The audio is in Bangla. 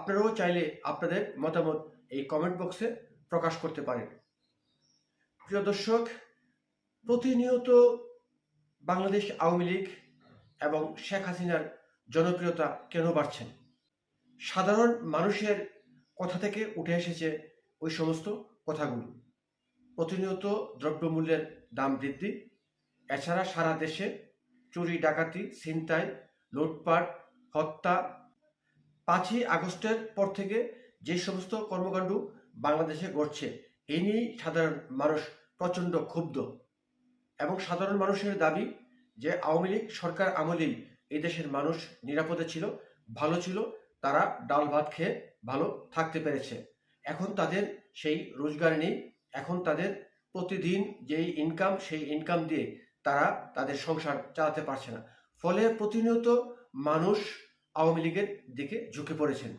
আপনারাও চাইলে আপনাদের মতামত এই কমেন্ট বক্সে প্রকাশ করতে পারেন। প্রিয় দর্শক, প্রতিনিয়ত বাংলাদেশ আওয়ামী লীগ এবং শেখ হাসিনার জনপ্রিয়তা কেন বাড়ছে? সাধারণ মানুষের কথা থেকে উঠে এসেছে ওই সমস্ত কথাগুলো। প্রতিনিয়ত দ্রব্যমূল্যের দাম বৃদ্ধি, এছাড়া সারা দেশে চুরি ডাকাতি, ছিনতাই, লুটপাট, হত্যা, 5ই আগস্টের পর থেকে যে সমস্ত কর্মকাণ্ড বাংলাদেশে ঘটছে, এই নিয়েই সাধারণ মানুষ প্রচণ্ড ক্ষুব্ধ। এবং সাধারণ মানুষের দাবি যে আওয়ামী লীগ সরকার আমলেই এই দেশের মানুষ নিরাপদে ছিল, ভালো ছিল, তারা ডাল ভাত খেয়ে ভালো থাকতে পেরেছে। এখন তাদের সেই রোজগার নেই, এখন তাদের প্রতিদিন যেই ইনকাম, সেই ইনকাম দিয়ে তারা তাদের সংসার চালাতে পারছে না। ফলে প্রতিনিয়ত মানুষ আওয়ামী লীগের দিকে ঝুঁকে পড়েছেন।